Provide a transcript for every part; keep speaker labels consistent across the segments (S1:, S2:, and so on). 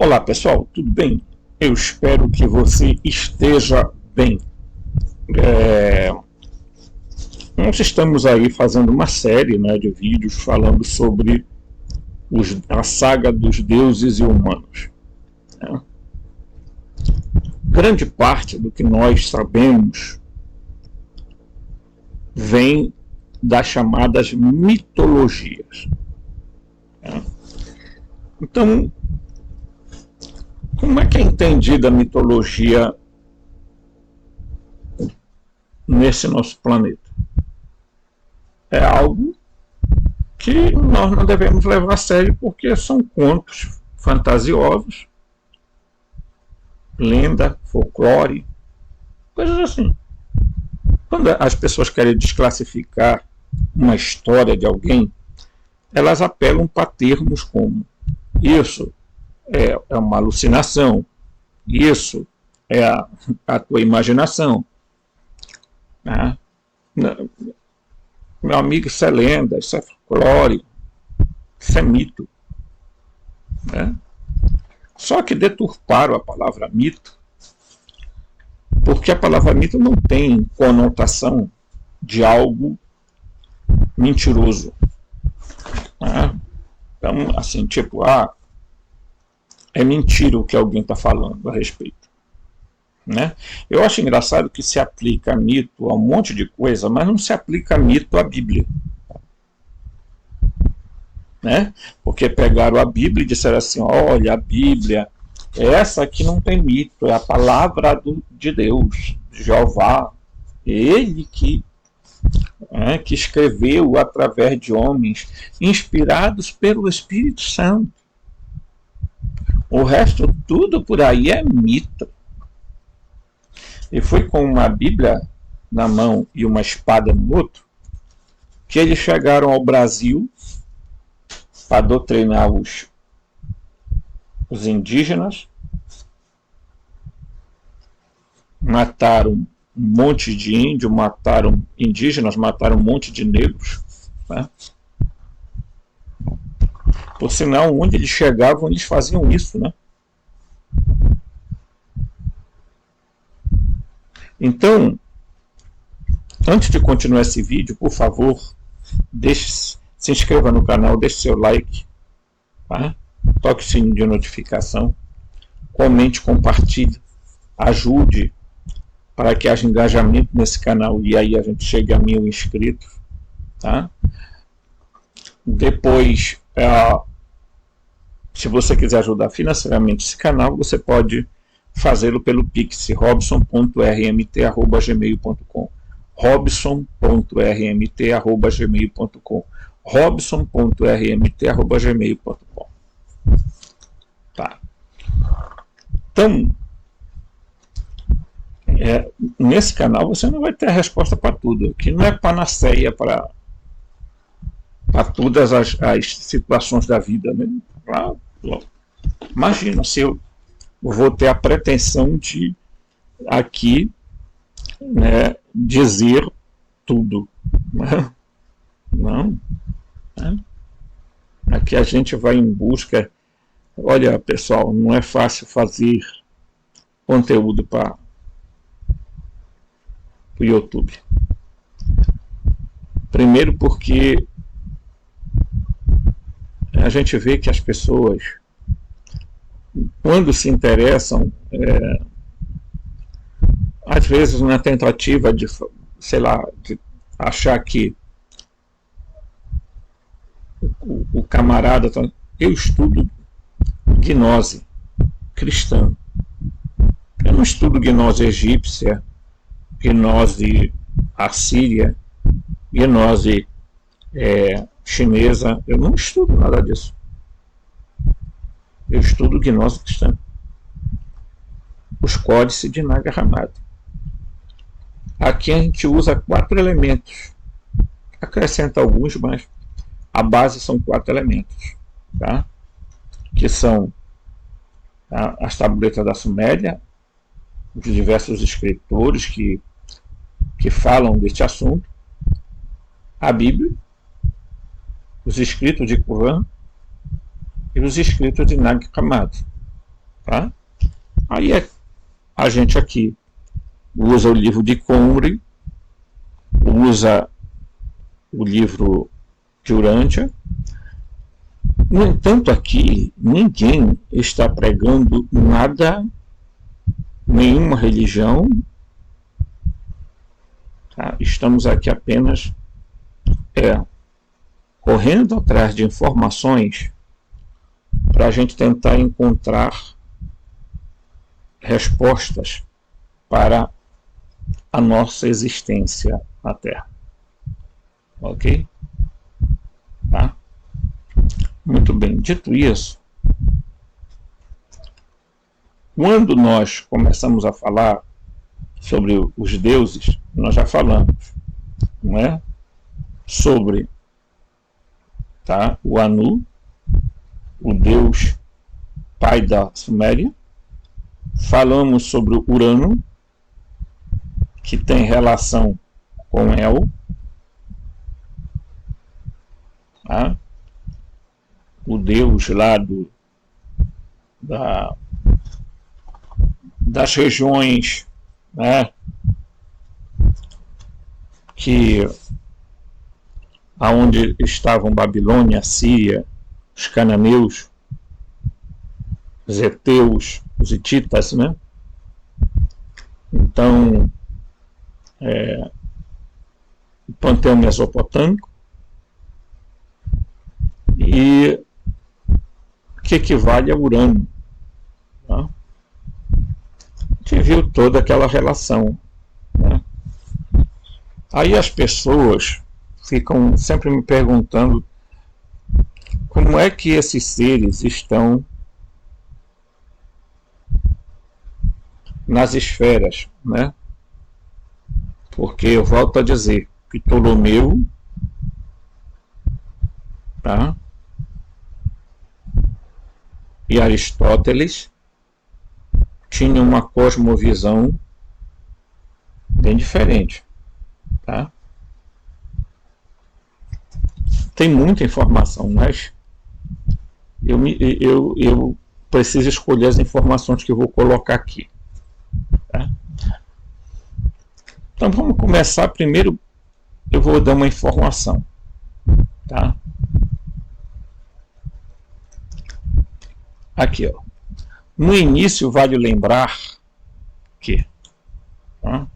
S1: Olá pessoal, tudo bem? Eu espero que você esteja bem. É, Nós estamos aí fazendo uma série, de vídeos falando sobre a saga dos deuses e humanos, né? Grande parte do que nós sabemos vem das chamadas mitologias, né? Então, como é que é entendida a mitologia nesse nosso planeta? É algo que nós não devemos levar a sério porque são contos fantasiosos, lenda, folclore, coisas assim. Quando as pessoas querem desclassificar uma história de alguém, elas apelam para termos como isso é uma alucinação, isso é a tua imaginação, né? Meu amigo, isso é lenda, isso é folclore, isso é mito, né? Só que deturparam a palavra mito, porque a palavra mito não tem conotação de algo mentiroso, né? Então, assim, tipo, é mentira o que alguém está falando a respeito, né? Eu acho engraçado que se aplica mito a um monte de coisa, mas não se aplica mito à Bíblia, né? Porque pegaram a Bíblia e disseram assim: olha, a Bíblia, essa aqui não tem mito, é a palavra de Deus, de Jeová, ele que escreveu através de homens inspirados pelo Espírito Santo. O resto tudo por aí é mito. E foi com uma Bíblia na mão e uma espada no outro que eles chegaram ao Brasil para doutrinar os indígenas, mataram um monte de índio, mataram indígenas, mataram um monte de negros, né? Por sinal, onde eles chegavam, eles faziam isso, né? Então, antes de continuar esse vídeo, por favor, se inscreva no canal, deixe seu like, tá? Toque o sininho de notificação, comente, compartilhe, ajude para que haja engajamento nesse canal e aí a gente chegue a 1000 inscritos, tá? Depois, se você quiser ajudar financeiramente esse canal, você pode fazê-lo pelo Pix, robson.rmt@gmail.com, robson.rmt@gmail.com, robson.rmt@gmail.com. Tá. Então, nesse canal você não vai ter a resposta para tudo, que não é panaceia para todas as situações da vida, né? Imagina se eu vou ter a pretensão de aqui, né, dizer tudo, né? Não, né? Aqui a gente vai em busca. Olha, pessoal, não é fácil fazer conteúdo para o YouTube. Primeiro porque a gente vê que as pessoas, quando se interessam, às vezes na tentativa de, sei lá, de achar que o camarada, eu estudo gnose cristã, eu não estudo gnose egípcia, gnose assíria, gnose chinesa, eu não estudo nada disso. Eu estudo gnose cristã, os códices de Nag Hammadi. Aqui a gente usa 4 elementos, acrescenta alguns, mas a base são 4 elementos, tá? Que são as tabuletas da Suméria, os diversos escritores que falam deste assunto, a Bíblia, os escritos de Corã e os escritos de Nag Hammadi. Tá? Aí a gente aqui usa o livro de Conry, usa o livro de Urântia. No entanto, aqui ninguém está pregando nada, nenhuma religião. Tá? Estamos aqui apenas correndo atrás de informações para a gente tentar encontrar respostas para a nossa existência na Terra. Ok? Tá? Muito bem. Dito isso, quando nós começamos a falar sobre os deuses, nós já falamos, não é? Sobre, tá, o Anu, o deus pai da Suméria. Falamos sobre o Urano, que tem relação com El. Tá? O deus lá das regiões, né, aonde estavam Babilônia, Síria, os cananeus, os heteus, os hititas, né? Então, o panteão mesopotâmico, e que equivale a Urano. Tá? A gente viu toda aquela relação. Né? Aí as pessoas ficam sempre me perguntando como é que esses seres estão nas esferas, né? Porque eu volto a dizer que Ptolomeu, tá? E Aristóteles tinham uma cosmovisão bem diferente, tá? Tem muita informação, mas eu preciso escolher as informações que eu vou colocar aqui. Tá? Então vamos começar. Primeiro eu vou dar uma informação. Tá? Aqui, ó. No início vale lembrar que, tá?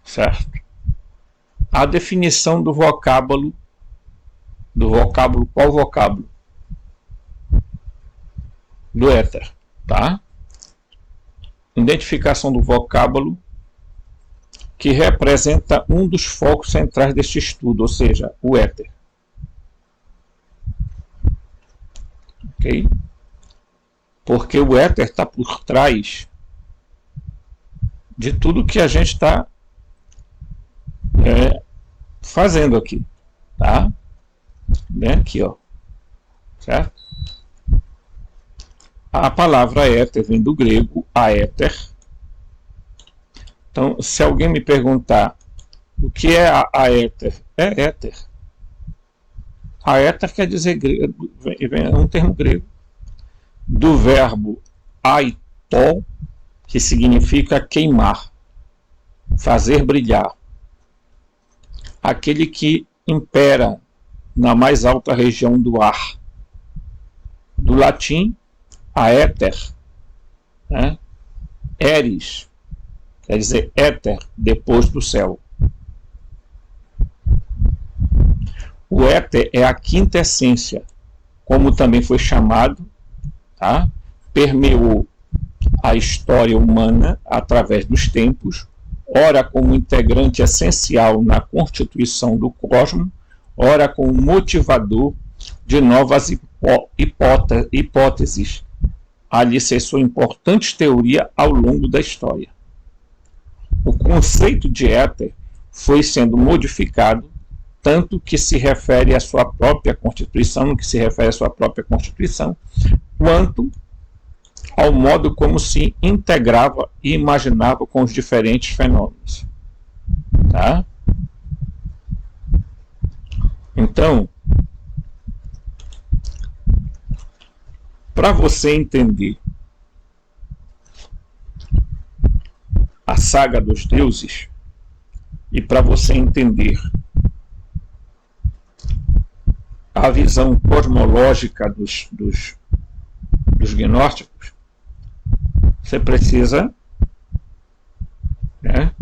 S1: Certo? A definição do vocábulo, qual vocábulo? Do éter, tá? Identificação do vocábulo que representa um dos focos centrais deste estudo, ou seja, o éter. Ok? Porque o éter está por trás de tudo que a gente está fazendo aqui, tá? Bem aqui, ó, certo? A palavra éter vem do grego aéter. Então, se alguém me perguntar o que é a éter, é éter. A éter quer dizer grego, é um termo grego, do verbo aitó, que significa queimar, fazer brilhar. Aquele que impera na mais alta região do ar. Do latim, aéter, né? Eris, quer dizer éter, depois do céu. O éter é a quinta essência, como também foi chamado, tá? Permeou a história humana através dos tempos, ora como integrante essencial na constituição do cosmos, ora como motivador de novas hipóteses, alicerçou importantes teorias ao longo da história. O conceito de éter foi sendo modificado, tanto que se refere à sua própria constituição, no que se refere à sua própria constituição, quanto ao modo como se integrava e imaginava com os diferentes fenômenos. Tá? Então, para você entender a saga dos deuses, e para você entender a visão cosmológica dos gnósticos, você precisa, né,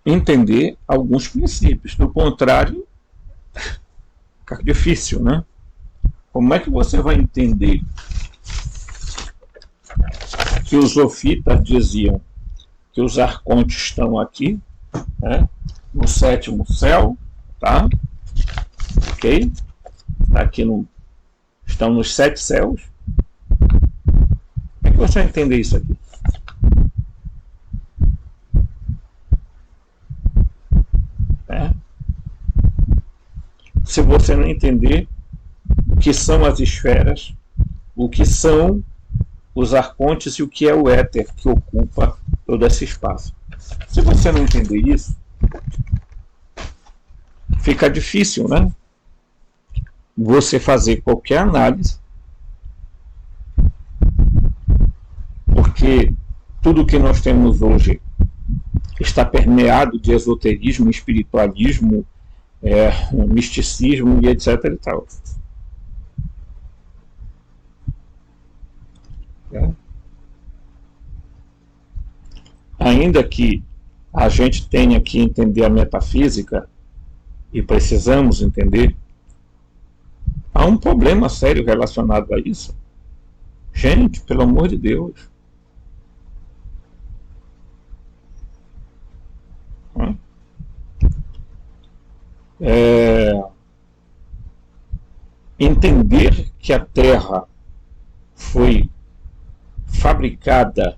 S1: entender alguns princípios. Do contrário, fica difícil, né? Como é que você vai entender que os sofitas diziam que os arcontes estão aqui, né, no sétimo céu, tá? Ok? Aqui estão nos 7 céus. Como é que você vai entender isso aqui? Se você não entender o que são as esferas, o que são os arcontes e o que é o éter que ocupa todo esse espaço. Se você não entender isso, fica difícil, né? Você fazer qualquer análise, porque tudo que nós temos hoje está permeado de esoterismo, espiritualismo, misticismo e etc. e tal. Ainda que a gente tenha que entender a metafísica, e precisamos entender, há um problema sério relacionado a isso. Gente, pelo amor de Deus. Entender que a Terra foi fabricada,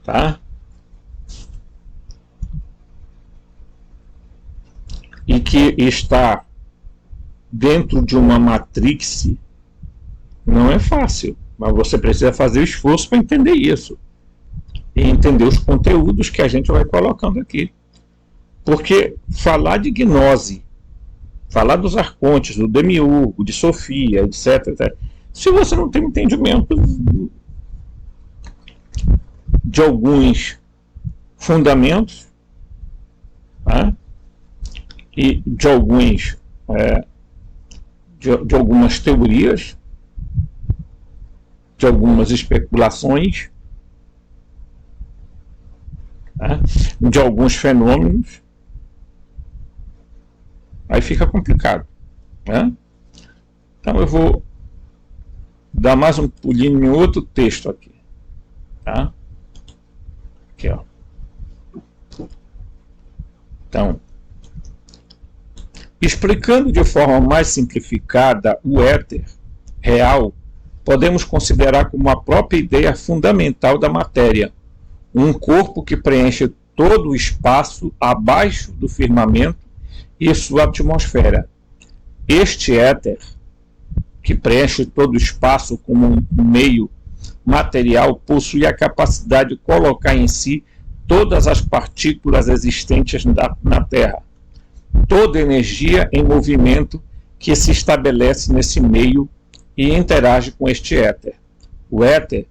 S1: tá? E que está dentro de uma matrix, não é fácil, mas você precisa fazer o esforço para entender isso e entender os conteúdos que a gente vai colocando aqui. Porque falar de gnose, falar dos arcontes, do demiurgo, de Sofia, etc., se você não tem entendimento de alguns fundamentos, tá? E de alguns de algumas teorias, de algumas especulações, tá? De alguns fenômenos, aí fica complicado, né? Então eu vou dar mais um pulinho em outro texto aqui, tá? Aqui, ó. Então, explicando de forma mais simplificada o éter real, podemos considerar como a própria ideia fundamental da matéria, um corpo que preenche todo o espaço abaixo do firmamento e sua atmosfera. Este éter, que preenche todo o espaço como um meio material, possui a capacidade de colocar em si todas as partículas existentes na Terra, toda energia em movimento que se estabelece nesse meio e interage com este éter. O éter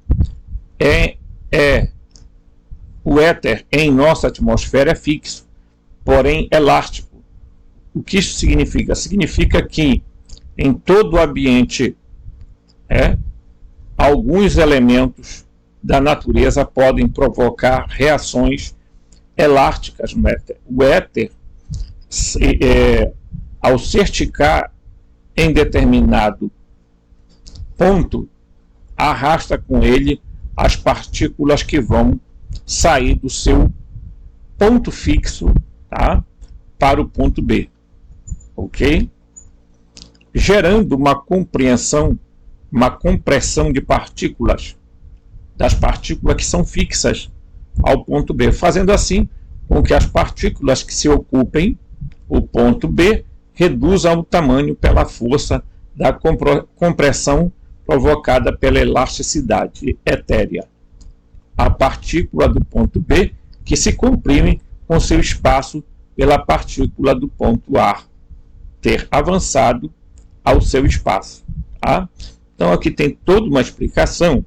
S1: em nossa atmosfera é fixo, porém elástico. O que isso significa? Significa que em todo o ambiente alguns elementos da natureza podem provocar reações elásticas no éter. O éter, ao se esticar em determinado ponto, arrasta com ele as partículas que vão sair do seu ponto fixo, tá, para o ponto B, ok? Gerando uma compressão de partículas, das partículas que são fixas ao ponto B, fazendo assim com que as partículas que se ocupem o ponto B reduzam o tamanho pela força da compressão provocada pela elasticidade etérea. A partícula do ponto B que se comprime com seu espaço pela partícula do ponto A ter avançado ao seu espaço. Tá? Então aqui tem toda uma explicação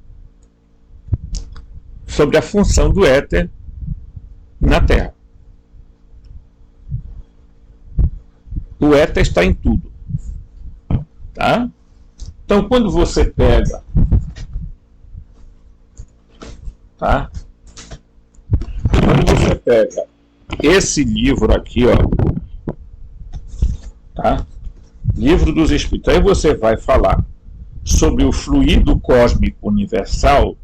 S1: sobre a função do éter na Terra. O éter está em tudo. Tá? Então, quando você pega, tá? Quando você pega esse livro aqui, ó, tá? Livro dos Espíritos, aí você vai falar sobre o fluido cósmico universal,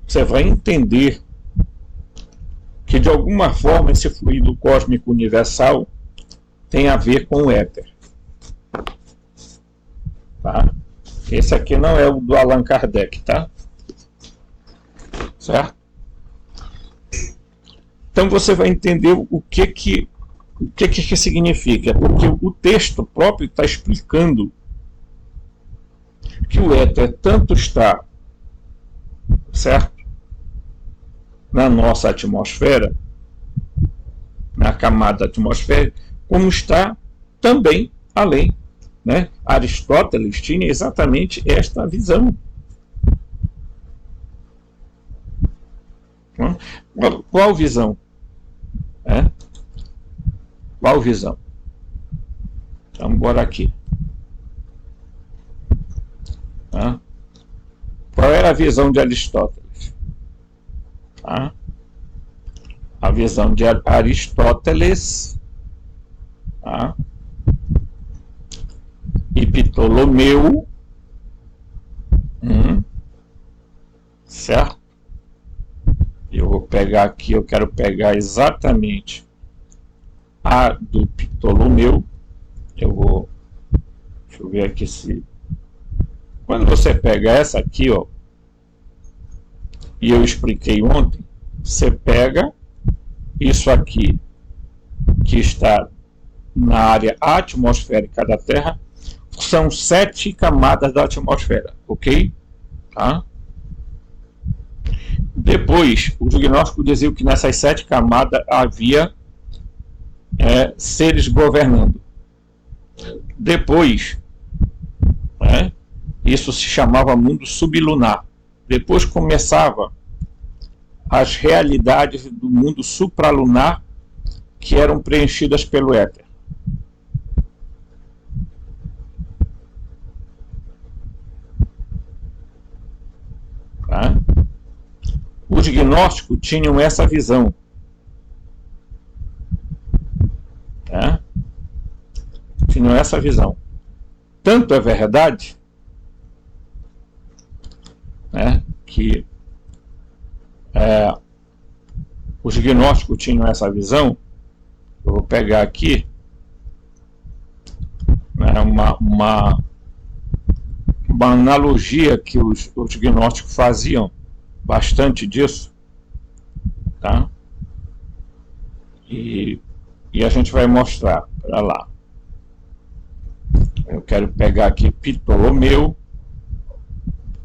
S1: você vai entender que, de alguma forma, esse fluido cósmico universal tem a ver com o éter. Tá? Esse aqui não é o do Allan Kardec, tá? Certo? Então você vai entender o que significa, porque o texto próprio está explicando que o éter tanto está, certo, na nossa atmosfera, na camada atmosférica, como está também além, né? Aristóteles tinha exatamente esta visão. Qual visão? Qual visão? Vamos embora aqui. Qual era a visão de Aristóteles? A visão de Aristóteles e Ptolomeu, certo? Eu vou pegar aqui, eu quero pegar exatamente a do Ptolomeu. Deixa eu ver aqui se... Quando você pega essa aqui, ó, e eu expliquei ontem, você pega isso aqui, que está na área atmosférica da Terra, são 7 camadas da atmosfera, ok? Tá? Depois, o diagnóstico dizia que nessas 7 camadas havia seres governando. Depois, isso se chamava mundo sublunar. Depois começava as realidades do mundo supralunar, que eram preenchidas pelo éter. Tá? Os gnósticos tinham essa visão. Tá? Tinham essa visão. Tanto é verdade, que os gnósticos tinham essa visão. Eu vou pegar aqui uma analogia que os gnósticos faziam bastante disso, tá? E a gente vai mostrar para lá. Eu quero pegar aqui Ptolomeu,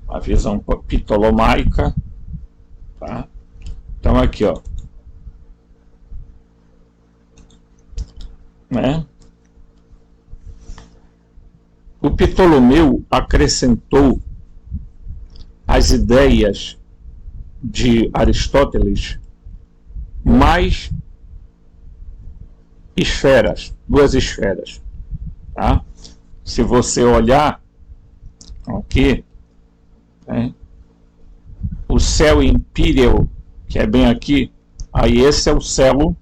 S1: a visão ptolomaica, tá? Então aqui, ó, o Ptolomeu acrescentou as ideias de Aristóteles mais esferas, 2 esferas, tá? Se você olhar aqui, o céu empíreo, que é bem aqui, aí esse é o céu,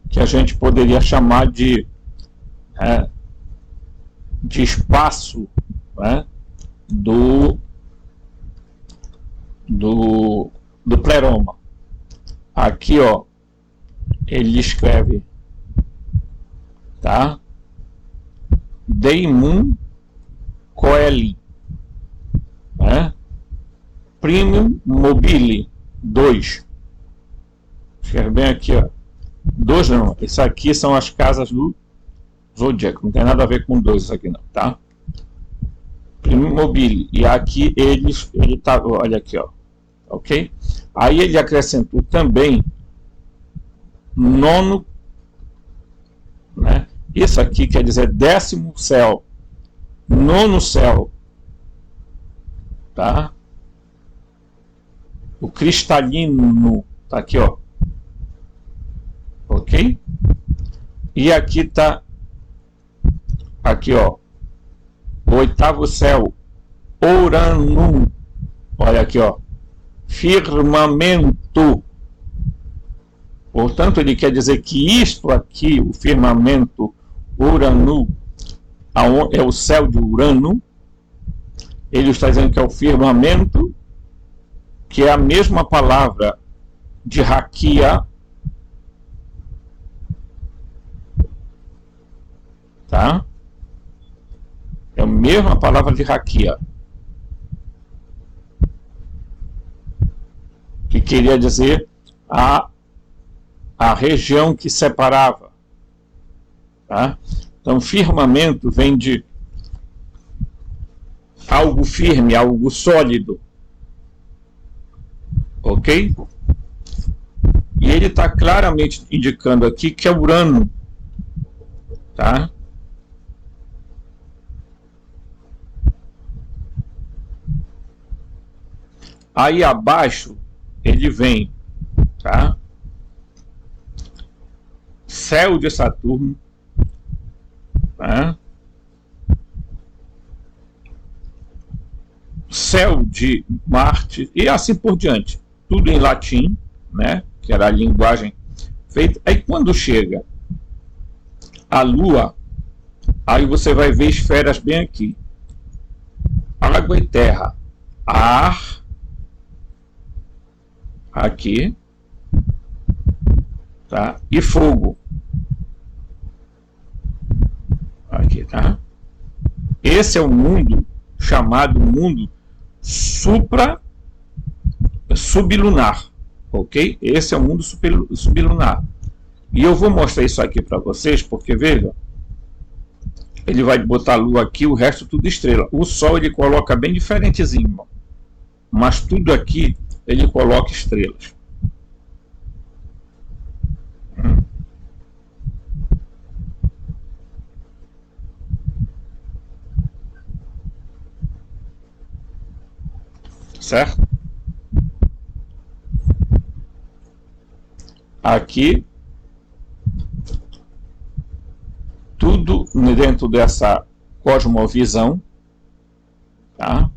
S1: que a gente poderia chamar de espaço, do pleroma. Aqui, ó, ele escreve, tá? Deimum coeli, primum mobile 2. Escreve bem aqui, ó. 2 não, isso aqui são as casas do zodíaco, não tem nada a ver com 2 isso aqui não, tá? Primum mobile, e aqui ele tá, olha aqui, ó, ok? Aí ele acrescentou também nono, isso aqui quer dizer 10º céu, 9º céu, tá? O cristalino tá aqui, ó. Ok? E aqui tá, aqui, ó, o oitavo céu, Uranum. Olha aqui, ó, firmamento. Portanto, ele quer dizer que isto aqui, o firmamento, Uranu, é o céu de Urano. Ele está dizendo que é o firmamento, que é a mesma palavra de Raquia, tá? É a mesma palavra de Raquia, que queria dizer a região que separava, tá? Então, firmamento vem de algo firme, algo sólido, ok? E ele está claramente indicando aqui que é Urano, tá? Aí abaixo ele vem, tá? Céu de Saturno, tá? Céu de Marte e assim por diante, tudo em latim, né? Que era a linguagem feita. Aí quando chega a Lua, aí você vai ver esferas bem aqui: água e terra, ar, aqui, tá? E fogo, aqui, tá? Esse é o mundo chamado mundo sublunar, ok? Esse é o mundo sublunar. E eu vou mostrar isso aqui para vocês, porque veja, ele vai botar a Lua aqui, o resto tudo estrela. O Sol ele coloca bem diferentezinho, mas tudo aqui ele coloca estrelas. Certo? Aqui tudo dentro dessa cosmovisão, tá?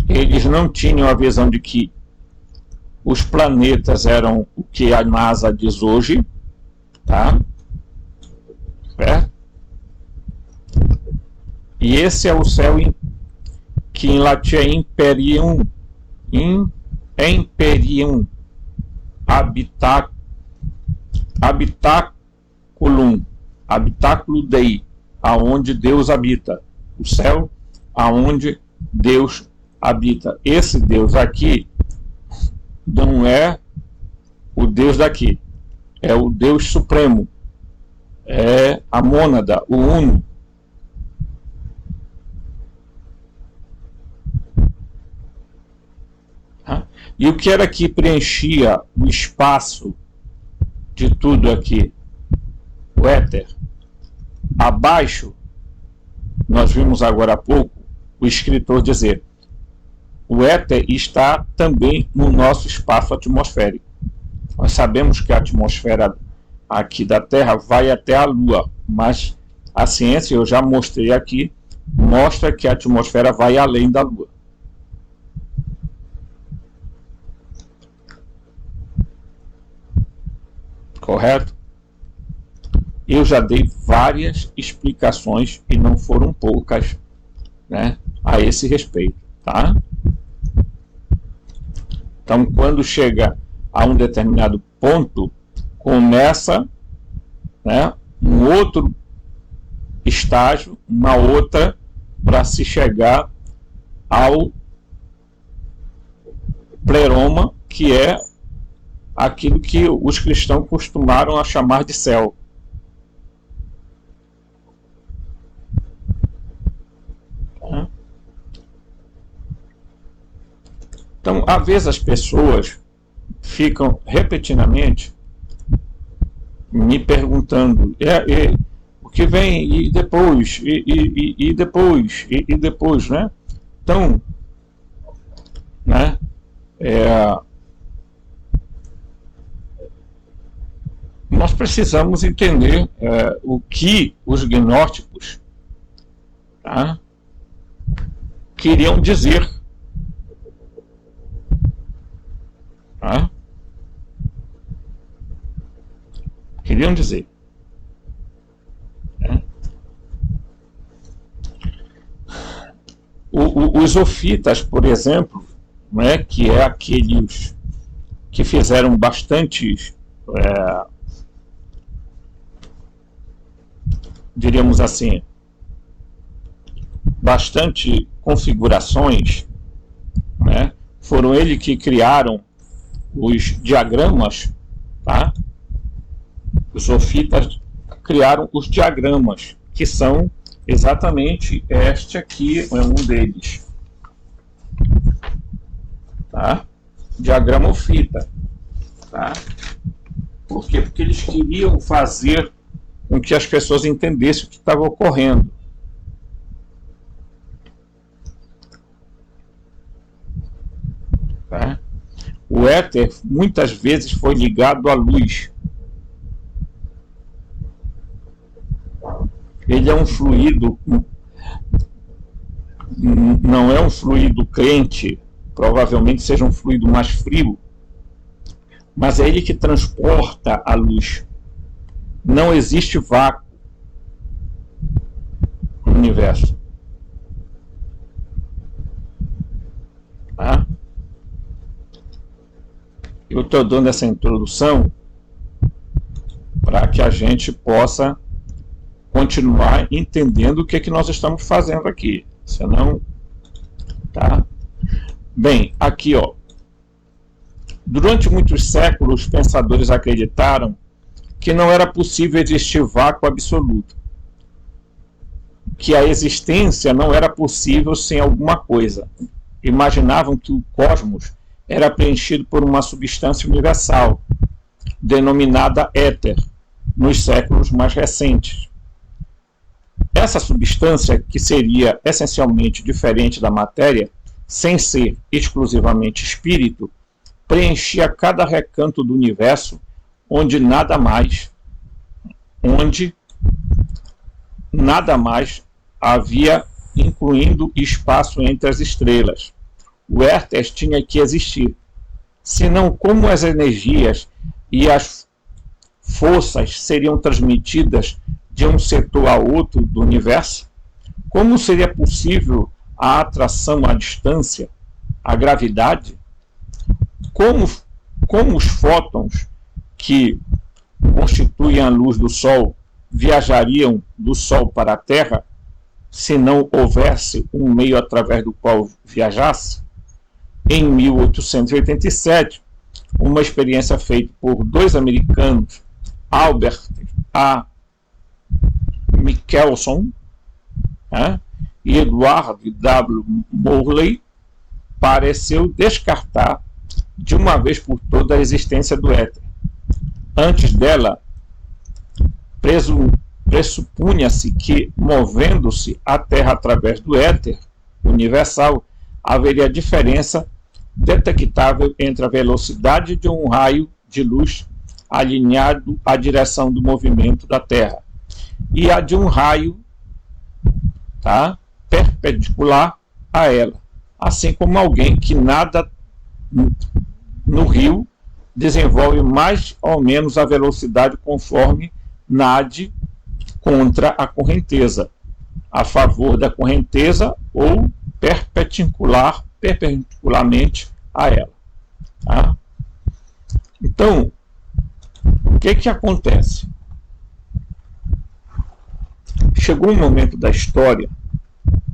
S1: Eles não tinham a visão de que os planetas eram o que a NASA diz hoje, tá? Certo? E esse é o céu que em latim é imperium, habitáculo Dei, aonde Deus habita, o céu aonde Deus habita. Esse Deus aqui não é o Deus daqui, é o Deus supremo, é a mônada, o uno. E o que era que preenchia o espaço de tudo aqui? O éter. Abaixo, nós vimos agora há pouco o escritor dizer: o éter está também no nosso espaço atmosférico. Nós sabemos que a atmosfera aqui da Terra vai até a Lua, mas a ciência, eu já mostrei aqui, mostra que a atmosfera vai além da Lua. Correto? Eu já dei várias explicações, e não foram poucas, né, a esse respeito, tá? Então, quando chega a um determinado ponto, começa, né, um outro estágio, uma outra, para se chegar ao pleroma, que é aquilo que os cristãos costumaram a chamar de céu. Então, às vezes as pessoas ficam repetidamente me perguntando o que vem e depois, e depois, e depois, né? Então, né? Nós precisamos entender o que os gnósticos, tá, queriam dizer. Tá? Queriam dizer. Os sofitas, por exemplo, né, que é aqueles que fizeram bastantes, diríamos assim, bastante configurações, né, foram eles que criaram os diagramas, tá? Os sofitas criaram os diagramas, que são exatamente este aqui, é um deles, tá? Diagrama ofita, tá? Por quê? Porque eles queriam fazer com que as pessoas entendessem o que estava ocorrendo. Tá? O éter muitas vezes foi ligado à luz. Ele é um fluido, não é um fluido quente, provavelmente seja um fluido mais frio, mas é ele que transporta a luz. Não existe vácuo no universo. Tá? Eu estou dando essa introdução para que a gente possa continuar entendendo o que é que nós estamos fazendo aqui. Senão, tá? Bem, aqui, ó. Durante muitos séculos, os pensadores acreditaram que não era possível existir vácuo absoluto, que a existência não era possível sem alguma coisa. Imaginavam que o cosmos era preenchido por uma substância universal, denominada éter, nos séculos mais recentes. Essa substância, que seria essencialmente diferente da matéria, sem ser exclusivamente espírito, preenchia cada recanto do universo, onde nada mais havia, incluindo espaço entre as estrelas. O éter tinha que existir, senão como as energias e as forças seriam transmitidas de um setor a outro do universo? Como seria possível a atração à distância, a gravidade? Como os fótons que constituem a luz do Sol viajariam do Sol para a Terra se não houvesse um meio através do qual viajasse? Em 1887, uma experiência feita por dois americanos, Albert A. Michelson, e Edward W. Morley, pareceu descartar de uma vez por todas a existência do éter. Antes dela, pressupunha-se que, movendo-se a Terra através do éter universal, haveria diferença detectável entre a velocidade de um raio de luz alinhado à direção do movimento da Terra e a de um raio, tá, perpendicular a ela, assim como alguém que nada no rio desenvolve mais ou menos a velocidade conforme nade contra a correnteza, a favor da correnteza ou perpendicularmente a ela. Tá? Então, o que acontece? Chegou um momento da história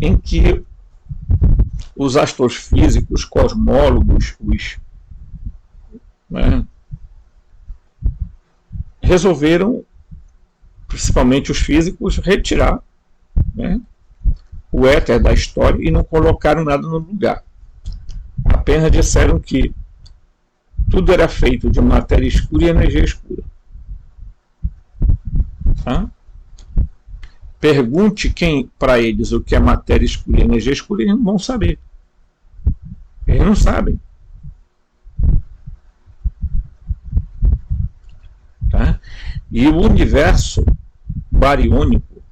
S1: em que os astrofísicos, cosmólogos, resolveram, principalmente os físicos, retirar o éter da história e não colocaram nada no lugar. Apenas disseram que tudo era feito de matéria escura e energia escura. Tá? Pergunte para eles o que é matéria escura e energia escura, eles não vão saber. Eles não sabem. Tá? E o universo bariônico,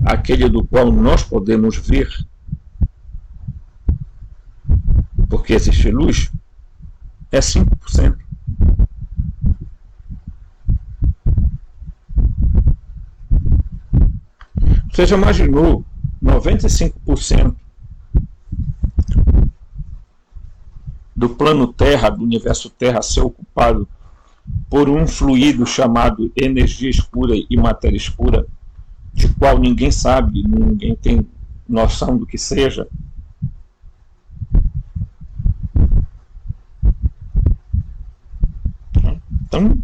S1: aquele do qual nós podemos ver, porque existe luz, é 5%. Você já imaginou 95% do plano Terra, do universo Terra, ser ocupado por um fluido chamado energia escura e matéria escura, de qual ninguém sabe, ninguém tem noção do que seja? Então,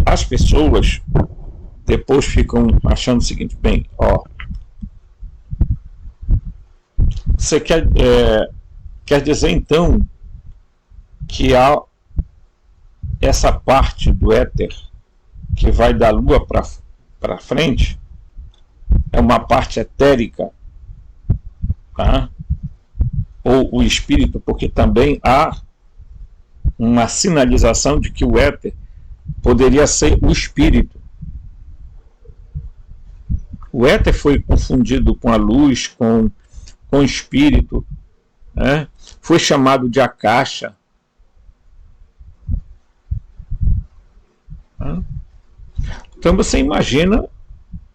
S1: as pessoas depois ficam achando o seguinte: bem, você quer dizer então que há essa parte do éter que vai da Lua para frente, é uma parte etérica, tá? Ou o espírito, porque também há uma sinalização de que o éter poderia ser o espírito. O éter foi confundido com a luz, com o espírito, né? Foi chamado de Akasha. Então você imagina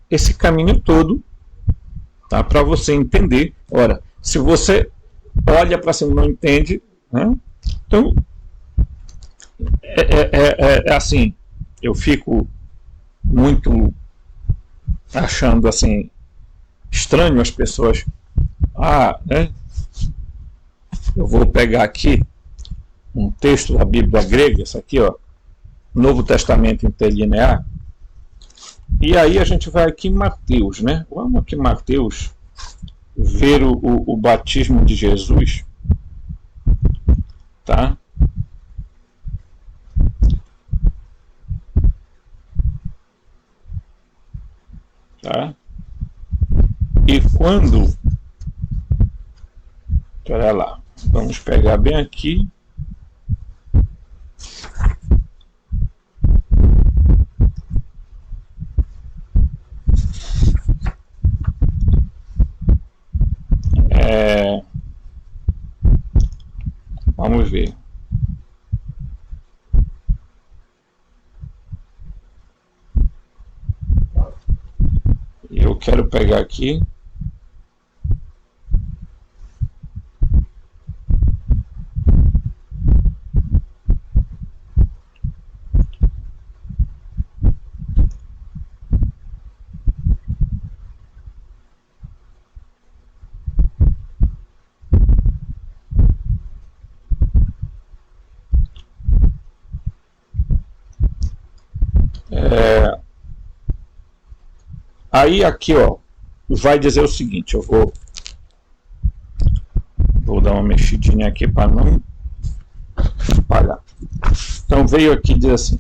S1: esse caminho todo, tá? Para você entender. Ora, se você olha para cima e não entende, né? Então assim, eu fico muito achando assim estranho as pessoas. Né? Eu vou pegar aqui um texto da Bíblia grega, isso aqui, Novo Testamento Interlinear, e aí a gente vai aqui em Mateus, né? Vamos aqui em Mateus ver o batismo de Jesus, tá? Tá? E quando... Espera lá, vamos pegar bem aqui. Vamos ver. Eu quero pegar aqui. Aí aqui, vai dizer o seguinte, eu vou dar uma mexidinha aqui para não espalhar. Então veio aqui dizer assim: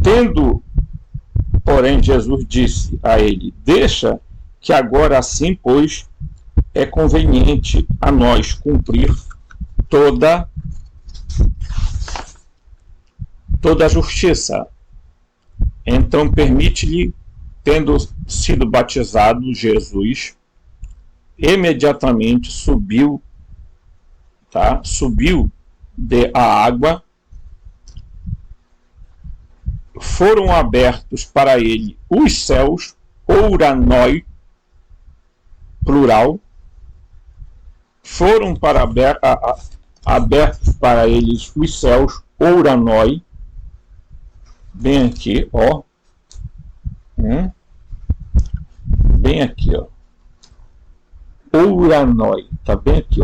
S1: tendo, porém, Jesus disse a ele: deixa que agora assim, pois, é conveniente a nós cumprir toda a justiça. Então permite-lhe, tendo sido batizado, Jesus imediatamente subiu a água, foram abertos para ele os céus, ouranoi, plural, foram abertos para eles os céus, ouranoi, bem aqui, bem aqui, ouranoi, tá bem aqui,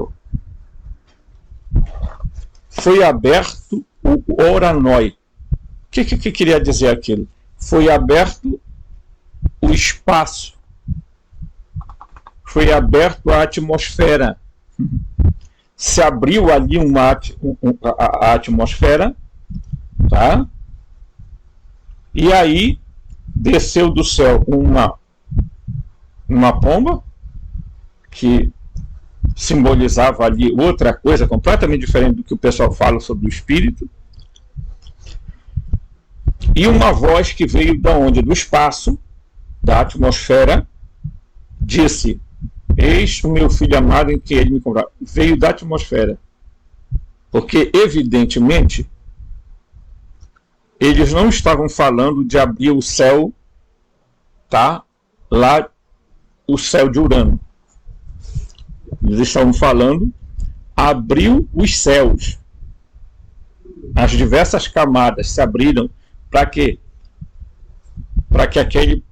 S1: foi aberto o ouranoi. O que queria dizer aquilo? Foi aberto o espaço, foi aberto a atmosfera, se abriu ali a atmosfera, tá? E aí desceu do céu uma pomba, que simbolizava ali outra coisa completamente diferente do que o pessoal fala sobre o espírito, e uma voz que veio da onde? Do espaço, da atmosfera, disse: eis o meu filho amado em que ele me comprou. Veio da atmosfera, porque evidentemente eles não estavam falando de abrir o céu, tá? Lá, o céu de Urano. Eles estavam falando, abriu os céus. As diversas camadas se abriram para quê? Para que aquele,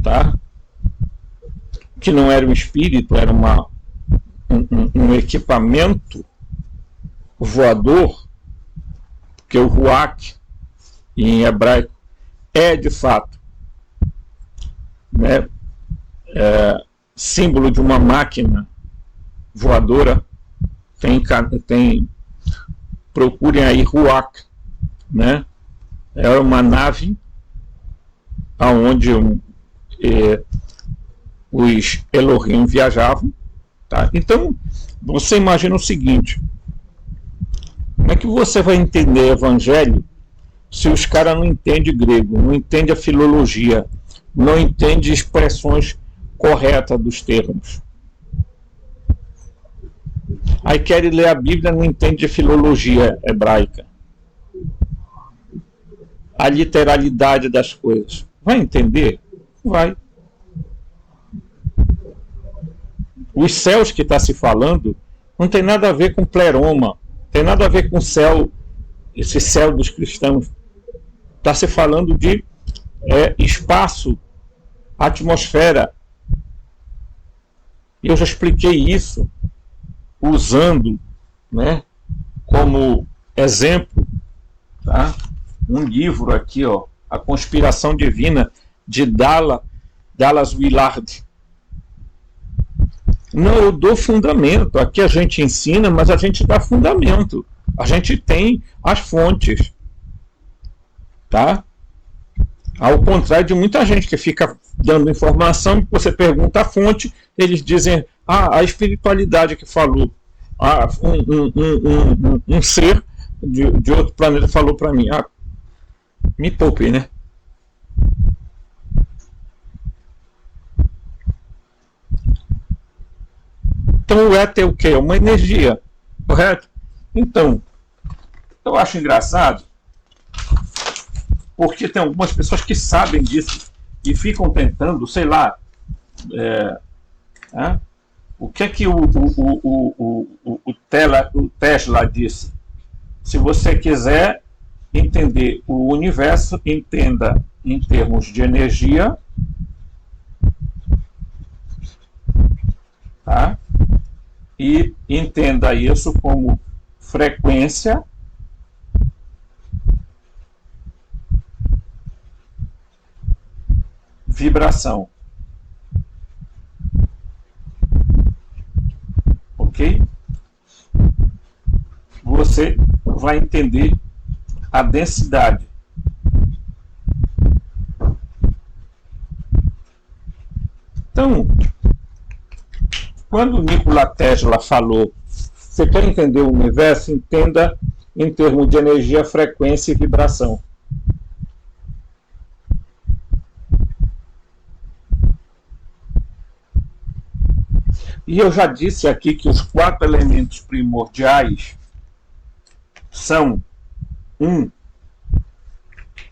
S1: tá? Que não era um espírito, era um equipamento voador, que o ruach, em hebraico, é de fato, né, símbolo de uma máquina voadora. Tem procurem aí ruach, né? Era uma nave aonde os Elohim viajavam, tá? Então você imagina o seguinte: como é que você vai entender evangelho se os caras não entendem grego, não entendem a filologia, não entendem expressões corretas dos termos? Aí querem ler a Bíblia, não entende a filologia hebraica, a literalidade das coisas. Vai entender? Vai. Os céus que está se falando não tem nada a ver com pleroma, tem nada a ver com céu, esse céu dos cristãos. Está se falando de espaço, atmosfera. E eu já expliquei isso usando, né, como exemplo, tá? Um livro aqui, ó, A Conspiração Divina, de Dallas Willard. Não, eu dou fundamento. Aqui a gente ensina, mas a gente dá fundamento. A gente tem as fontes, tá? Ao contrário de muita gente que fica dando informação, você pergunta a fonte, eles dizem: a espiritualidade que falou, um ser de outro planeta falou para mim. Me poupe, né? Então o éter é o quê? É uma energia, correto? Então, eu acho engraçado, porque tem algumas pessoas que sabem disso e ficam tentando, sei lá, o que é que o Tesla disse? Se você quiser entender o universo, entenda em termos de energia, tá? E entenda isso como frequência, vibração. Ok? Você vai entender a densidade. Então, quando Nikola Tesla falou: você quer entender o universo? Entenda em termos de energia, frequência e vibração. E eu já disse aqui que os 4 elementos primordiais são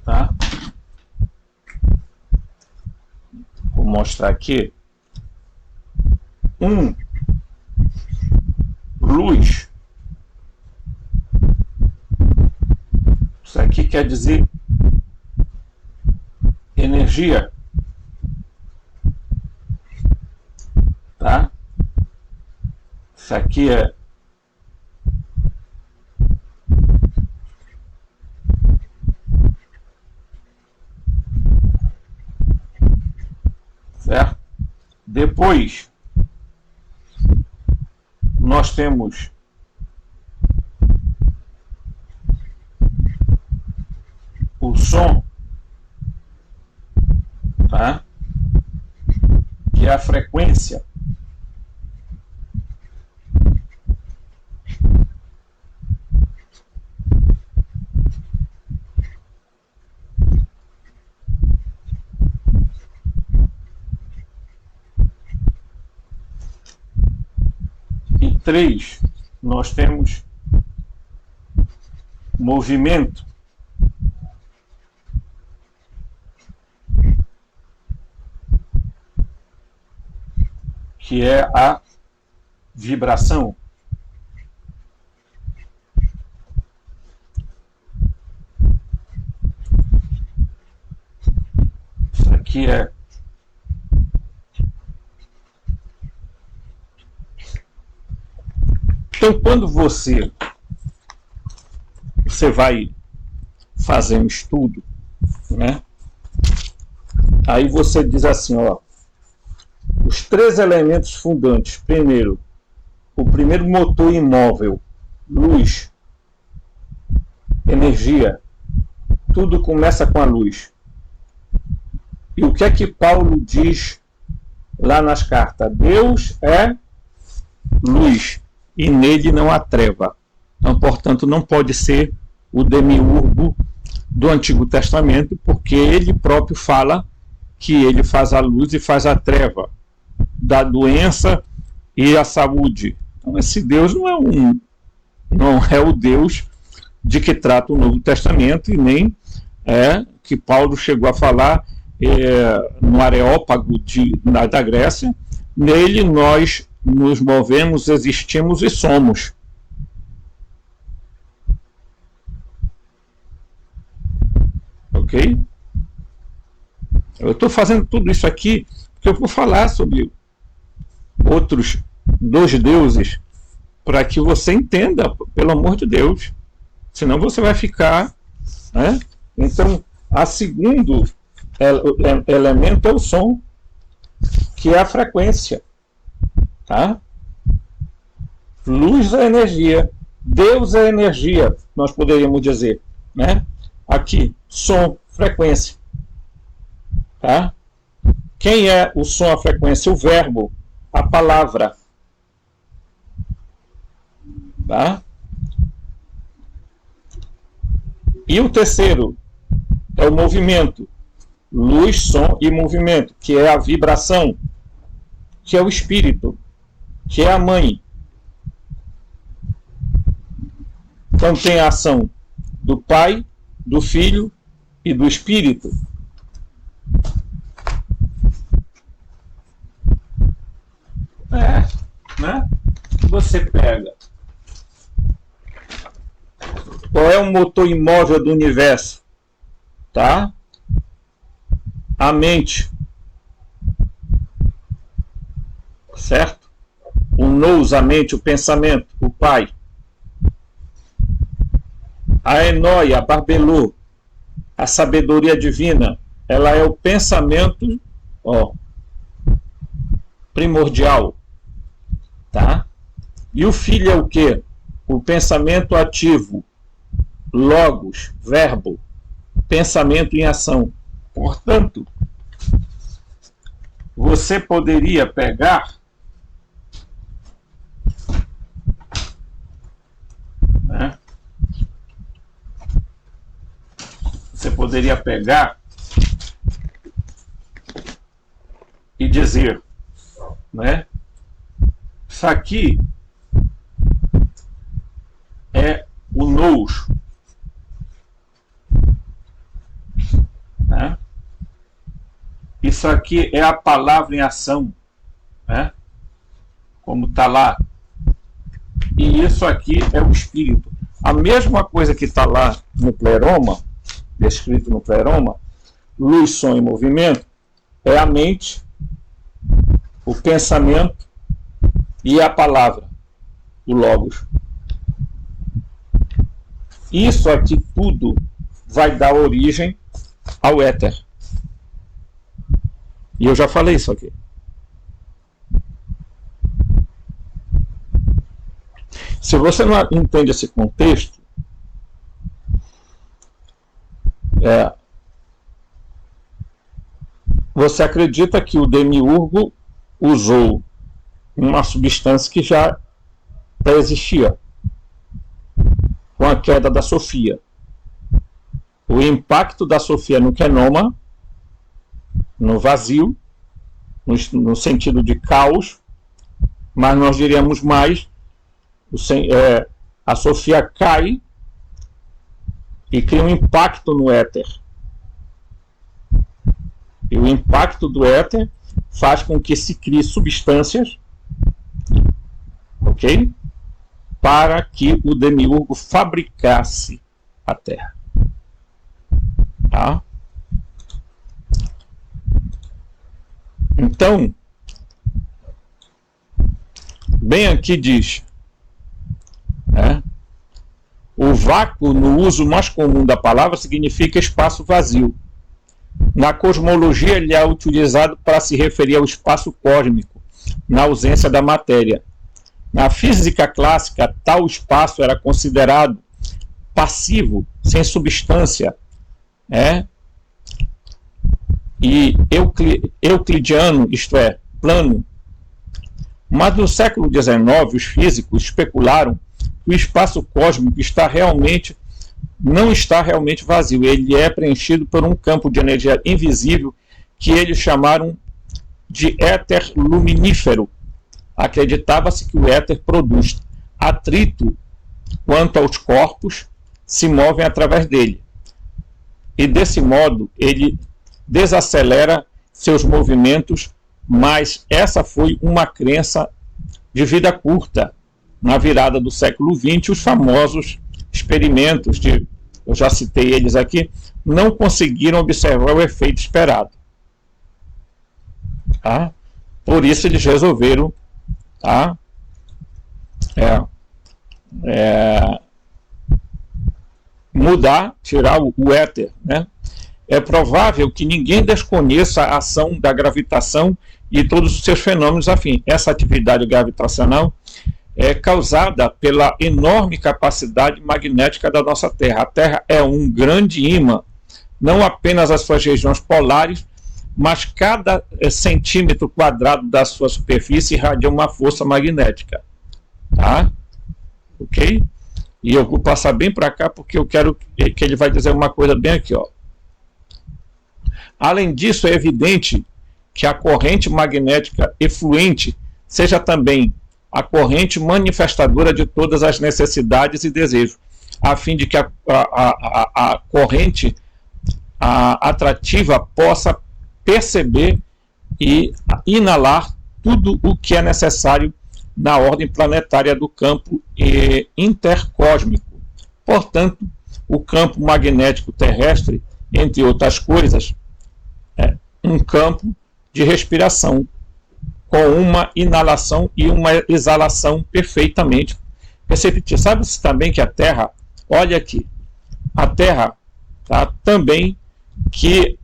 S1: tá? Vou mostrar aqui. Luz. Isso aqui quer dizer energia, tá? Isso aqui é certo? Depois nós temos o som, tá? Que é a frequência. E 3, nós temos movimento. Que é a vibração. Isso aqui é então, quando você vai fazer um estudo, né? Aí você diz assim, ó, os 3 elementos fundantes. Primeiro, o primeiro motor imóvel, luz, energia. Tudo começa com a luz. E o que é que Paulo diz lá nas cartas? Deus é luz e nele não há treva. Então, portanto, não pode ser o demiurgo do Antigo Testamento, porque ele próprio fala que ele faz a luz e faz a treva, da doença e a saúde. Então, esse Deus não é o Deus de que trata o Novo Testamento, e nem é que Paulo chegou a falar no Areópago da Grécia. Nele nós nos movemos, existimos e somos. Ok? Eu estou fazendo tudo isso aqui porque eu vou falar sobre outros 2 deuses, para que você entenda, pelo amor de Deus. Senão você vai ficar, né? Então, a segundo elemento é o som, que é a frequência. Tá? Luz é energia, Deus é energia, nós poderíamos dizer, né? Aqui, som, frequência. Tá? Quem é o som, a frequência? O verbo, a palavra. Tá? E o terceiro é o movimento. Luz, som e movimento, que é a vibração, que é o espírito, que é a mãe. Então tem a ação do Pai, do Filho e do Espírito. Né? Você pega. Qual é o motor imóvel do universo? Tá? A mente. Certo? O nous, a mente, o pensamento, o Pai. A enóia, a barbelô, a sabedoria divina, ela é o pensamento, ó, primordial. Tá? E o filho é o quê? O pensamento ativo, logos, verbo, pensamento em ação. Portanto, você poderia pegar, né? Você poderia pegar e dizer, né? Isso aqui é o nous, né? Isso aqui é a palavra em ação, né? Como está lá. E isso aqui é o espírito. A mesma coisa que está lá no pleroma, descrito no pleroma, luz, som e movimento, é a mente, o pensamento e a palavra, o logos. Isso aqui tudo vai dar origem ao éter. E eu já falei isso aqui. Se você não entende esse contexto, você acredita que o demiurgo usou uma substância que já existia com a queda da Sofia. O impacto da Sofia no Kenoma, no vazio, no sentido de caos, mas nós diríamos mais, a Sofia cai e cria um impacto no éter. E o impacto do éter faz com que se crie substâncias, ok? Para que o demiurgo fabricasse a Terra. Tá? Então, bem aqui diz, né? O vácuo, no uso mais comum da palavra, significa espaço vazio. Na cosmologia, ele é utilizado para se referir ao espaço cósmico, na ausência da matéria. Na física clássica, tal espaço era considerado passivo, sem substância, e euclidiano, isto é, plano. Mas no século XIX, os físicos especularam que o espaço cósmico não está realmente vazio. Ele é preenchido por um campo de energia invisível que eles chamaram de éter luminífero. Acreditava-se que o éter produz atrito quanto aos corpos se movem através dele. E desse modo ele desacelera seus movimentos, mas essa foi uma crença de vida curta. Na virada do século XX, os famosos experimentos, eu já citei eles aqui, não conseguiram observar o efeito esperado. Tá? Por isso eles resolveram, tá? Mudar, tirar o éter, né? É provável que ninguém desconheça a ação da gravitação e todos os seus fenômenos afins. Essa atividade gravitacional é causada pela enorme capacidade magnética da nossa Terra. A Terra é um grande ímã, não apenas as suas regiões polares, mas cada centímetro quadrado da sua superfície irradia uma força magnética. Tá? Ok? E eu vou passar bem para cá porque eu quero que ele vai dizer uma coisa bem aqui, ó. Além disso, é evidente que a corrente magnética efluente seja também a corrente manifestadora de todas as necessidades e desejos, a fim de que a corrente atrativa possa perceber e inalar tudo o que é necessário na ordem planetária do campo intercósmico. Portanto, o campo magnético terrestre, entre outras coisas, é um campo de respiração, com uma inalação e uma exalação perfeitamente perceptível. Sabe-se também que a Terra, olha aqui, a Terra, tá, também que,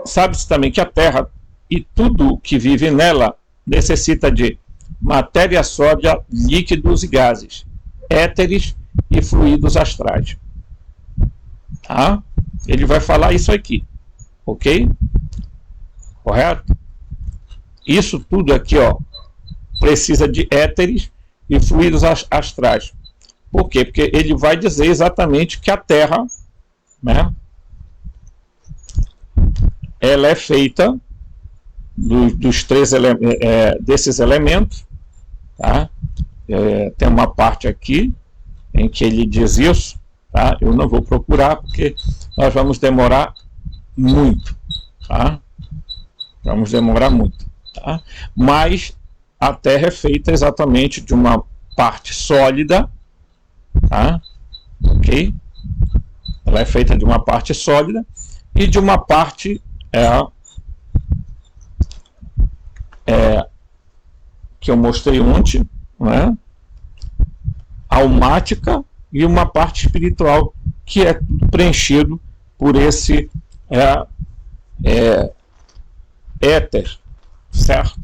S1: sabe-se também que a Terra e tudo que vive nela necessita de matéria sólida, líquidos e gases, éteres e fluidos astrais. Tá? Ele vai falar isso aqui, ok? Correto? Isso tudo aqui, ó, precisa de éteres e fluidos astrais. Por quê? Porque ele vai dizer exatamente que a Terra, né, ela é feita dos três desses elementos. Tá? Tem uma parte aqui em que ele diz isso. Tá? Eu não vou procurar porque nós vamos demorar muito. Tá? Vamos demorar muito. Tá? Mas a Terra é feita exatamente de uma parte sólida. Tá? Ok? Ela é feita de uma parte sólida e de uma parte que eu mostrei ontem, né? Almática, e uma parte espiritual que é preenchido por esse éter, certo?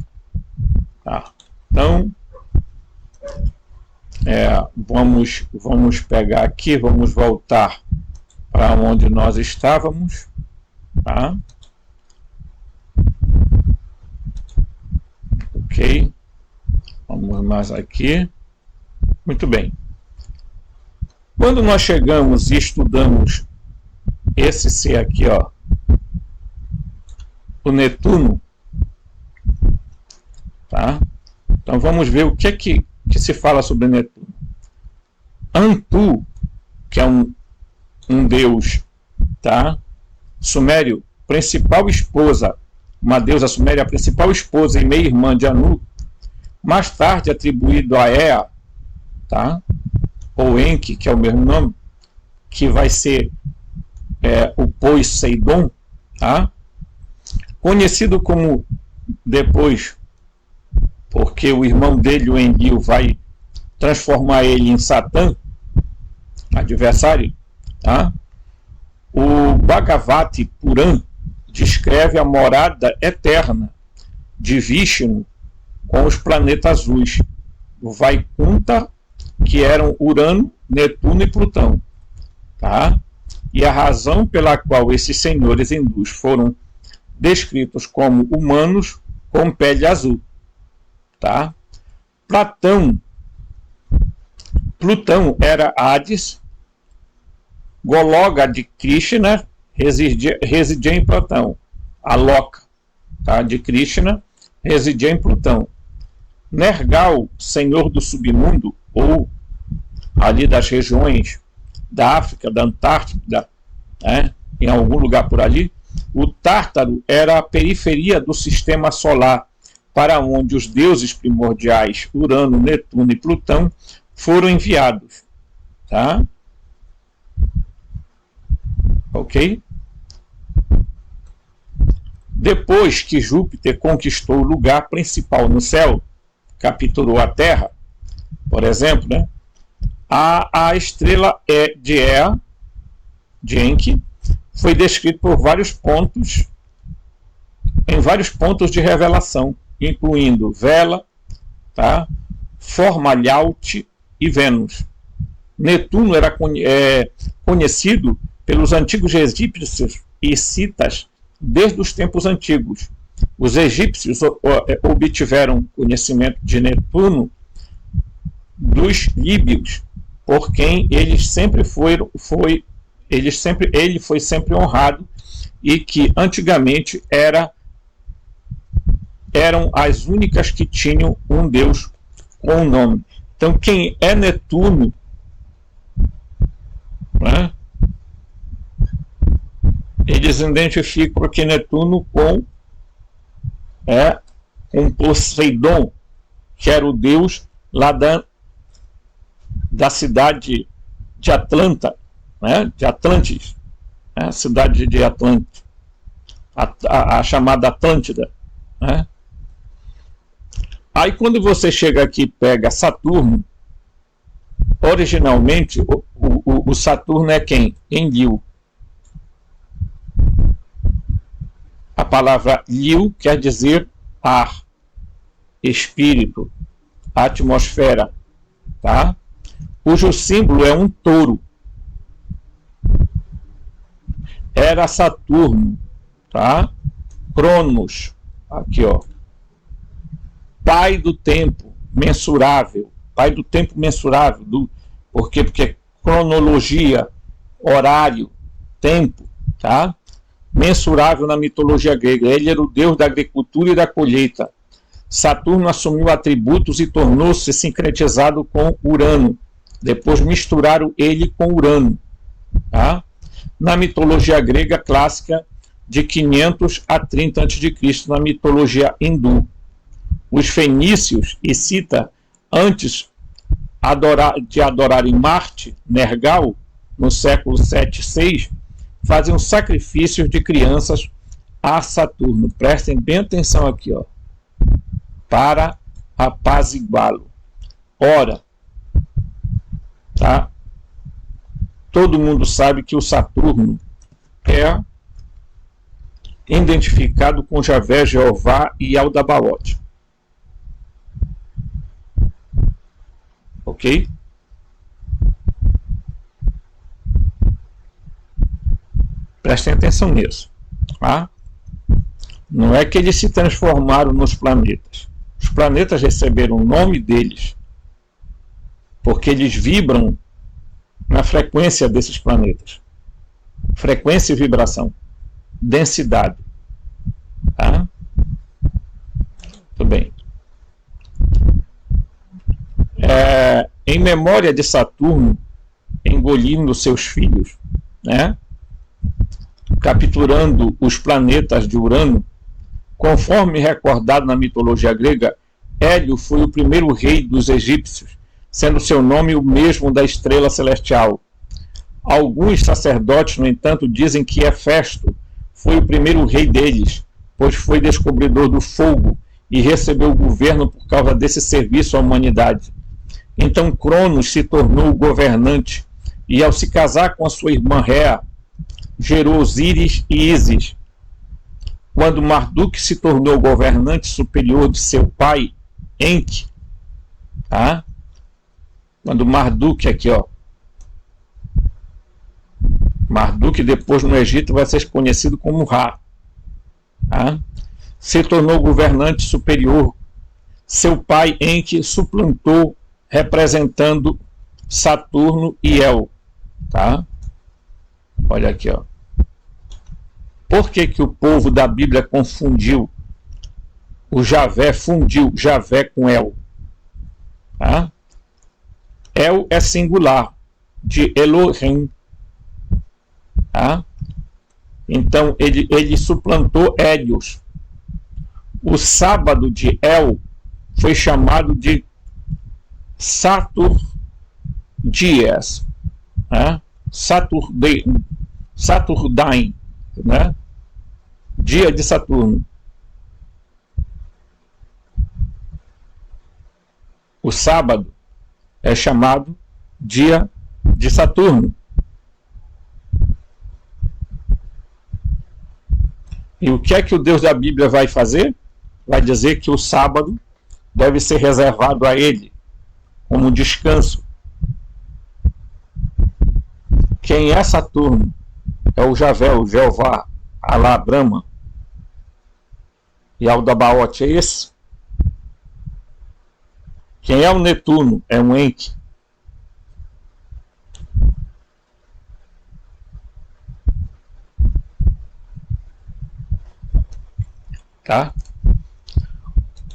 S1: Tá. Então, vamos pegar aqui, vamos voltar para onde nós estávamos, tá? Ok. mais aqui. Muito bem. Quando nós chegamos e estudamos esse ser aqui, ó, o Netuno, tá? Então vamos ver o que se fala sobre Netuno. Antu, que é um deus, tá? Sumério, principal esposa, uma deusa suméria, a principal esposa e meia-irmã de Anu, mais tarde atribuído a Ea, tá? Ou Enki, que é o mesmo nome, que vai ser o Poseidon, tá? Conhecido como depois, porque o irmão dele, o Enlil, vai transformar ele em Satã, adversário, tá? O Bhagavati Puran descreve a morada eterna de Vishnu com os planetas azuis, o Vaikunta, que eram Urano, Netuno e Plutão, tá? E a razão pela qual esses senhores hindus foram descritos como humanos com pele azul, tá? Plutão era Hades, Gologa de Krishna residia em Plutão, a Loka, tá? De Krishna residia em Plutão. Nergal, senhor do submundo, ou ali das regiões da África, da Antártida, né? Em algum lugar por ali, o Tártaro era a periferia do sistema solar, para onde os deuses primordiais Urano, Netuno e Plutão foram enviados, tá? Ok? Depois que Júpiter conquistou o lugar principal no céu, capturou a Terra, por exemplo, né? A estrela de Ea, de Enki, foi descrita por em vários pontos de revelação, incluindo Vela, tá? Formalhaute e Vênus. Netuno era conhecido pelos antigos egípcios e citas desde os tempos antigos. Os egípcios obtiveram conhecimento de Netuno dos líbios, por quem ele foi sempre honrado, e que antigamente eram as únicas que tinham um deus com um nome. Então, quem é Netuno, né? Eles identificam aqui Netuno com Poseidon, que era o deus lá da cidade de Atlanta, né? De Atlantis, né? A cidade de Atlanta, a chamada Atlântida, né? Aí quando você chega aqui e pega Saturno, originalmente o Saturno é quem? Enlil. A palavra Lil quer dizer ar, espírito, atmosfera, tá? Cujo símbolo é um touro. Era Saturno, tá? Cronos, aqui ó, pai do tempo mensurável, pai do tempo mensurável, por quê? Porque cronologia, horário, tempo, tá? Mensurável na mitologia grega. Ele era o deus da agricultura e da colheita. Saturno assumiu atributos e tornou-se sincretizado com Urano. Depois misturaram ele com Urano, tá? Na mitologia grega clássica, de 500 a 30 a.C., na mitologia hindu. Os fenícios e Sita, antes de adorarem Marte, Nergal, no século 7 e 6, faziam sacrifícios de crianças a Saturno. Prestem bem atenção aqui, ó, para apaziguá-lo. Ora, tá? Todo mundo sabe que o Saturno é identificado com Javé, Jeová e Aldabaoth. Ok? Prestem atenção nisso. Tá? Não é que eles se transformaram nos planetas. Os planetas receberam o nome deles porque eles vibram na frequência desses planetas. Frequência e vibração. Densidade. Tá? Tudo bem. Em memória de Saturno engolindo seus filhos, né? Capturando os planetas de Urano, conforme recordado na mitologia grega, Hélio foi o primeiro rei dos egípcios, sendo seu nome o mesmo da estrela celestial. Alguns sacerdotes, no entanto, dizem que Hefesto foi o primeiro rei deles, pois foi descobridor do fogo e recebeu o governo por causa desse serviço à humanidade. Então Cronos se tornou o governante e, ao se casar com a sua irmã Réa, gerou Osíris e Ísis. Quando Marduk se tornou governante superior de seu pai, Enki, tá? Quando Marduk aqui, ó, Marduk depois no Egito vai ser conhecido como Ra, tá? Se tornou governante superior, seu pai Enki suplantou representando Saturno e El, tá? Olha aqui, ó. Por que que o povo da Bíblia confundiu o Javé, fundiu Javé com El? Tá? El é singular, de Elohim. Tá? Então ele suplantou Hélios. O sábado de El foi chamado de Saturdias, né? Saturdain, né? Dia de Saturno. O sábado é chamado dia de Saturno. E o que é que o Deus da Bíblia vai fazer? Vai dizer que o sábado deve ser reservado a ele, como descanso. Quem é Saturno? É o Javé, o Jeová, Alá, Brahma. E Aldabaote é esse? Quem é o Netuno? É um Enki. Tá?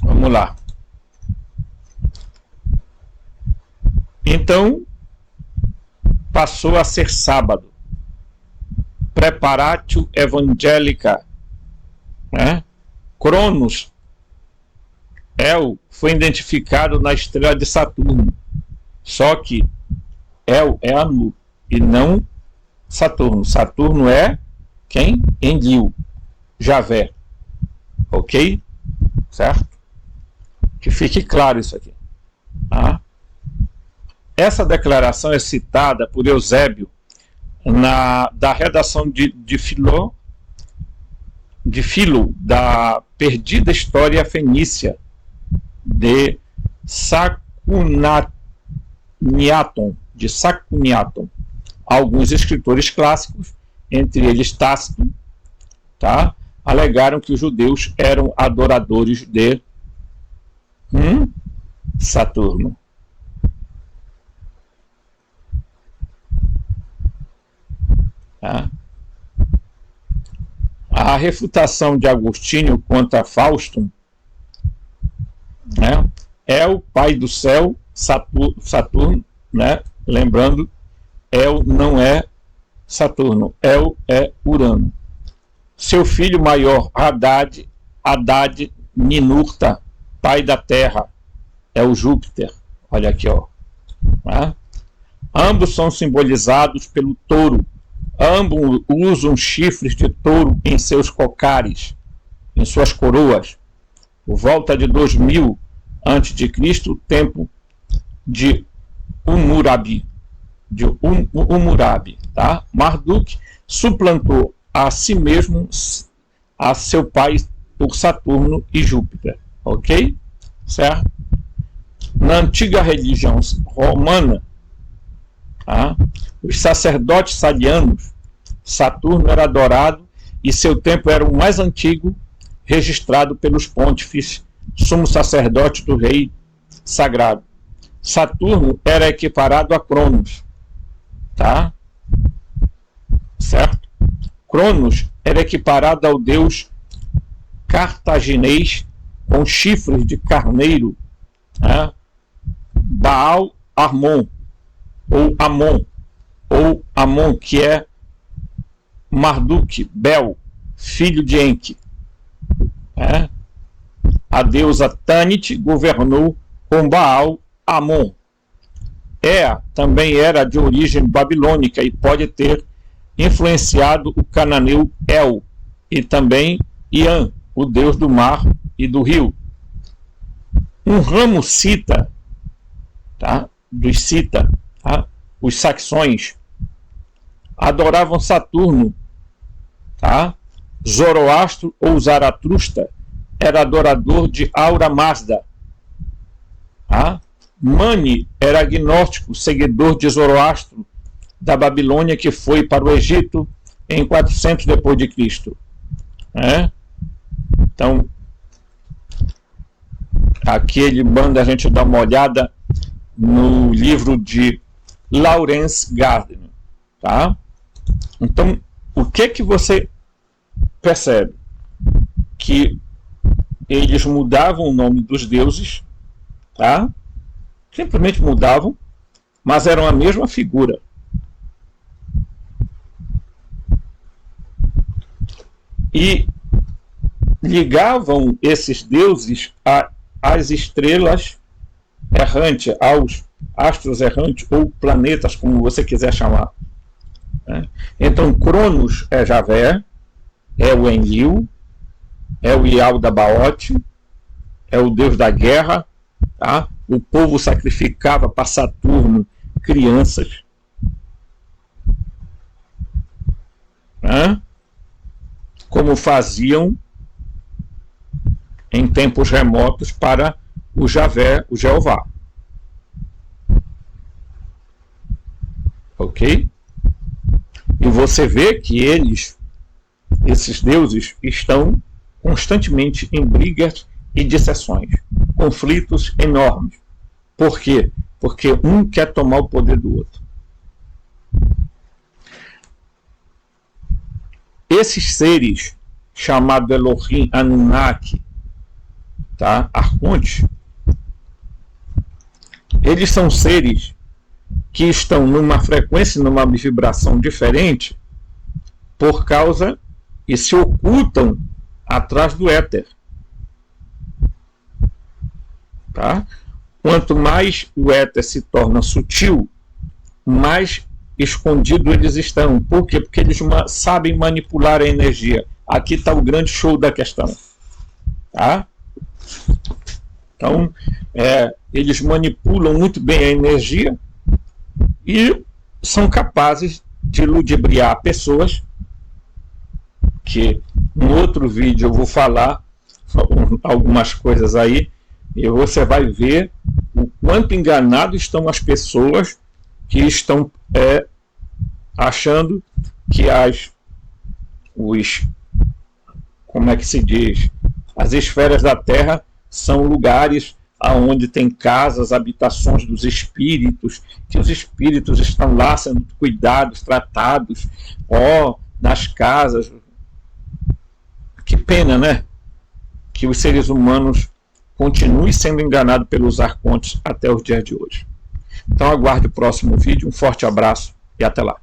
S1: Vamos lá. Então, passou a ser sábado. Preparatio Evangelica, né? Cronos, El, foi identificado na estrela de Saturno. Só que El é Anu e não Saturno. Saturno é quem? Enlil, Javé. Ok? Certo? Que fique claro isso aqui. Tá? Essa declaração é citada por Eusébio da redação de Filo, da perdida história fenícia de Sacuniaton. Alguns escritores clássicos, entre eles Tácito, tá, alegaram que os judeus eram adoradores de Saturno. Tá? A refutação de Agostinho contra Fausto, né, é o pai do céu, Saturno, né? Lembrando, El não é Saturno, El é Urano. Seu filho maior, Haddad Ninurta, pai da terra, é o Júpiter. Olha aqui, ó. Tá? Ambos são simbolizados pelo touro. Ambos usam chifres de touro em seus cocares, em suas coroas. Por volta de 2000 a.C., o tempo de Hammurabi, tá? Marduk suplantou a si mesmo, a seu pai, por Saturno e Júpiter. Ok? Certo? Na antiga religião romana, tá? Os sacerdotes salianos, Saturno era adorado e seu tempo era o mais antigo registrado pelos pontífices sumo sacerdote do rei sagrado. Saturno era equiparado a Cronos, tá? Certo? Cronos era equiparado ao deus cartaginês com chifres de carneiro, né? Baal Amon, ou Amon, que é Marduk, Bel, filho de Enki. A deusa Tanit governou com Baal Amon. Ea também era de origem babilônica e pode ter influenciado o cananeu El, e também Ian, o deus do mar e do rio. Um ramo cita, tá? Dos cita, tá? Os saxões adoravam Saturno, tá? Zoroastro ou Zaratrusta era adorador de Ahura Mazda, tá? Mani era agnóstico, seguidor de Zoroastro, da Babilônia, que foi para o Egito em 400 depois de Cristo. Então, aqui ele manda a gente dar uma olhada no livro de Lawrence Gardner, tá? Então, o que você percebe? Que eles mudavam o nome dos deuses, tá? Simplesmente mudavam, mas eram a mesma figura. E ligavam esses deuses às estrelas errantes, aos astros errantes, ou planetas, como você quiser chamar. Então, Cronos é Javé, é o Enlil, é o Ialdabaoth, é o deus da guerra, tá? O povo sacrificava para Saturno crianças. Como faziam em tempos remotos para o Javé, o Jeová. Ok? E você vê que esses deuses, estão constantemente em brigas e disseções, conflitos enormes. Por quê? Porque um quer tomar o poder do outro. Esses seres, chamados Elohim, Anunnaki, tá? Arcontes, eles são seres que estão numa frequência, numa vibração diferente, por causa e se ocultam atrás do éter. Tá? Quanto mais o éter se torna sutil, mais escondido eles estão. Por quê? Porque eles sabem manipular a energia. Aqui está o grande show da questão. Tá? Então, eles manipulam muito bem a energia e são capazes de ludibriar pessoas, que no outro vídeo eu vou falar algumas coisas aí, e você vai ver o quanto enganados estão as pessoas que estão achando que como é que se diz, as esferas da Terra são lugares aonde tem casas, habitações dos espíritos, que os espíritos estão lá sendo cuidados, tratados, nas casas. Que pena, né? Que os seres humanos continuem sendo enganados pelos arcontes até os dias de hoje. Então aguarde o próximo vídeo, um forte abraço e até lá.